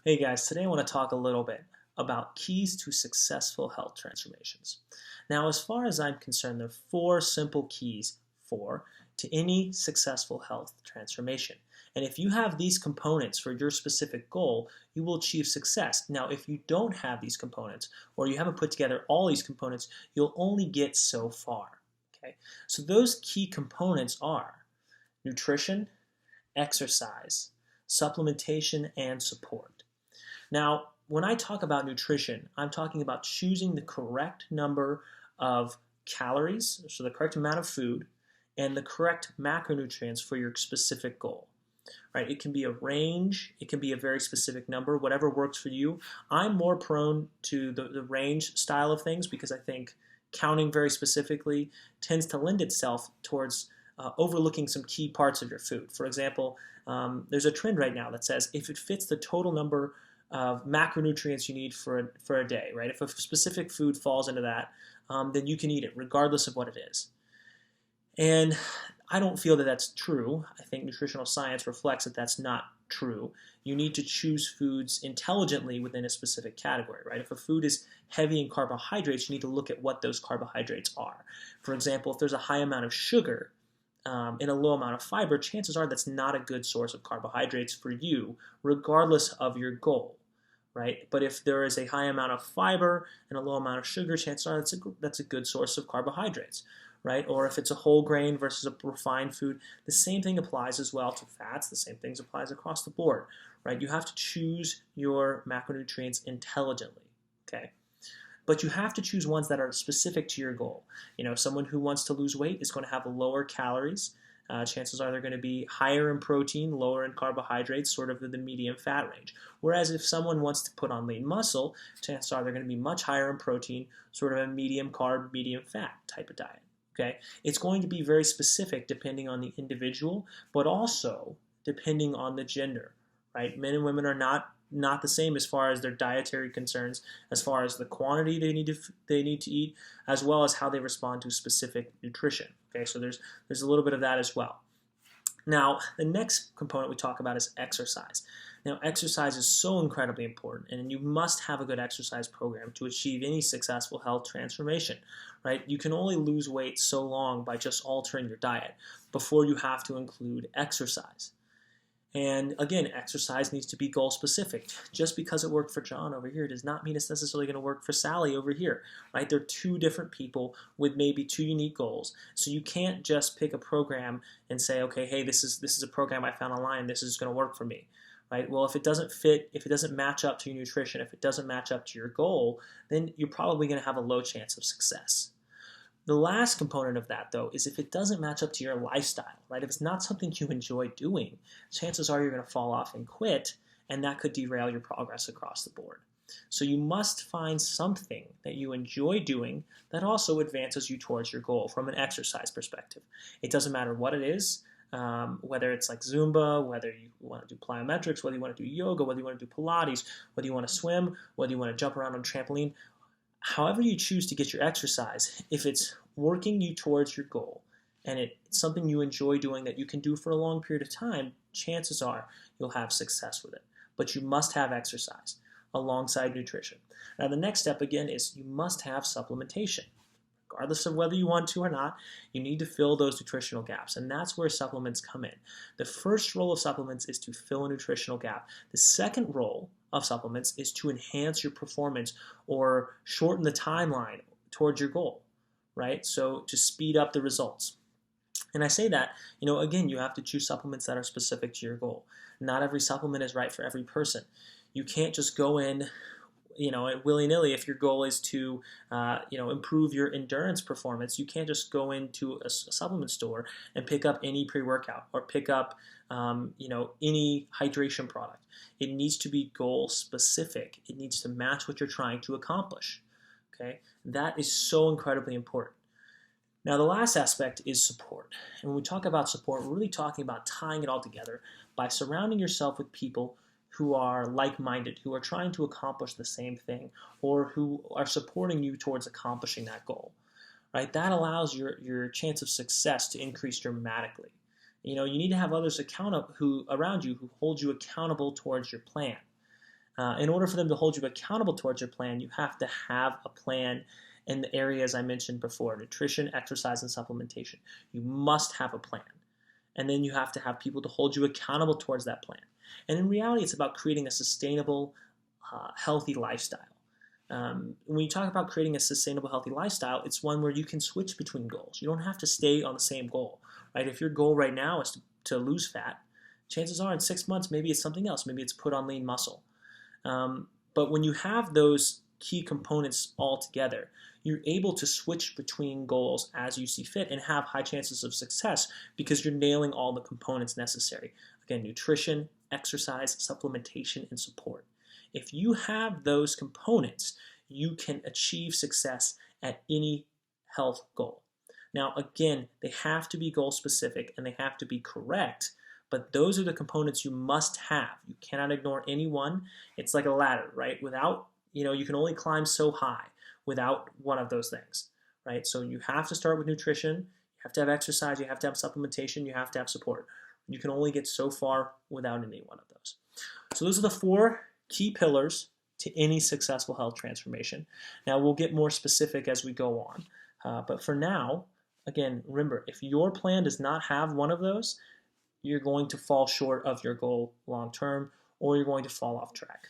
Hey guys, today I want to talk a little bit about keys to successful health transformations. Now, as far as I'm concerned, there are four simple keys to any successful health transformation. And if you have these components for your specific goal, you will achieve success. Now, if you don't have these components or you haven't put together all these components, you'll only get so far. Okay? So those key components are nutrition, exercise, supplementation, and support. Now, when I talk about nutrition, I'm talking about choosing the correct number of calories, so the correct amount of food, and the correct macronutrients for your specific goal. Right? It can be a range, it can be a very specific number, whatever works for you. I'm more prone to the range style of things because I think counting very specifically tends to lend itself towards overlooking some key parts of your food. For example, there's a trend right now that says if it fits the total number of macronutrients you need for a day, right? If a specific food falls into that, then you can eat it regardless of what it is. And I don't feel that that's true. I think nutritional science reflects that that's not true. You need to choose foods intelligently within a specific category, right? If a food is heavy in carbohydrates, you need to look at what those carbohydrates are. For example, if there's a high amount of sugar in a low amount of fiber, chances are that's not a good source of carbohydrates for you, regardless of your goal, right? But if there is a high amount of fiber and a low amount of sugar, chances are that's a good source of carbohydrates, right? Or if it's a whole grain versus a refined food, the same thing applies as well to fats. The same things applies across the board, right? You have to choose your macronutrients intelligently, okay? But you have to choose ones that are specific to your goal. You know, someone who wants to lose weight is going to have lower calories. Chances are they're going to be higher in protein, lower in carbohydrates, sort of in the medium fat range. Whereas if someone wants to put on lean muscle, chances are they're going to be much higher in protein, sort of a medium carb, medium fat type of diet. Okay, it's going to be very specific depending on the individual, but also depending on the gender. Right, men and women are not the same as far as their dietary concerns, as far as the quantity they need to eat, as well as how they respond to specific nutrition. Okay, so there's a little bit of that as well. Now, the next component we talk about is exercise. Now, exercise is so incredibly important, and you must have a good exercise program to achieve any successful health transformation, right? You can only lose weight so long by just altering your diet before you have to include exercise. And again, exercise needs to be goal specific. Just because it worked for John over here does not mean it's necessarily going to work for Sally over here, right? They're two different people with maybe two unique goals. So you can't just pick a program and say, okay, hey, this is a program I found online, this is going to work for me, right? Well, if it doesn't fit, if it doesn't match up to your nutrition, if it doesn't match up to your goal, then you're probably going to have a low chance of success. The last component of that, though, is if it doesn't match up to your lifestyle, right? If it's not something you enjoy doing, chances are you're going to fall off and quit, and that could derail your progress across the board. So you must find something that you enjoy doing that also advances you towards your goal from an exercise perspective. It doesn't matter what it is, whether it's like Zumba, whether you want to do plyometrics, whether you want to do yoga, whether you want to do Pilates, whether you want to swim, whether you want to jump around on a trampoline. However you choose to get your exercise, if it's working you towards your goal and it's something you enjoy doing that you can do for a long period of time, chances are you'll have success with it. But you must have exercise alongside nutrition. Now the next step again is you must have supplementation. Regardless of whether you want to or not, you need to fill those nutritional gaps, and that's where supplements come in. The first role of supplements is to fill a nutritional gap. The second role of supplements is to enhance your performance or shorten the timeline towards your goal, right? So to speed up the results. And I say that, again, you have to choose supplements that are specific to your goal. Not every supplement is right for every person. You can't just go in willy-nilly. If your goal is to, improve your endurance performance, you can't just go into a supplement store and pick up any pre-workout or pick up, any hydration product. It needs to be goal specific. It needs to match what you're trying to accomplish. Okay, that is so incredibly important. Now, the last aspect is support. And when we talk about support, we're really talking about tying it all together by surrounding yourself with people who are like-minded, who are trying to accomplish the same thing, or who are supporting you towards accomplishing that goal, right? That allows your chance of success to increase dramatically. You need to have others around you who hold you accountable towards your plan. In order for them to hold you accountable towards your plan, you have to have a plan in the areas I mentioned before: nutrition, exercise, and supplementation. You must have a plan. And then you have to have people to hold you accountable towards that plan. And in reality, it's about creating a sustainable, healthy lifestyle. When you talk about creating a sustainable, healthy lifestyle, it's one where you can switch between goals. You don't have to stay on the same goal, right? If your goal right now is to lose fat, chances are in 6 months, maybe it's something else. Maybe it's put on lean muscle. But when you have those key components all together, you're able to switch between goals as you see fit and have high chances of success because you're nailing all the components necessary. Again, nutrition, exercise, supplementation, and support. If you have those components, you can achieve success at any health goal. Now, again, they have to be goal specific and they have to be correct, but those are the components you must have. You cannot ignore any one. It's like a ladder, right? You can only climb so high without one of those things, right? So you have to start with nutrition, you have to have exercise, you have to have supplementation, you have to have support. You can only get so far without any one of those. So those are the 4 key pillars to any successful health transformation. Now we'll get more specific as we go on, but for now, again, remember, if your plan does not have one of those, you're going to fall short of your goal long term, or you're going to fall off track.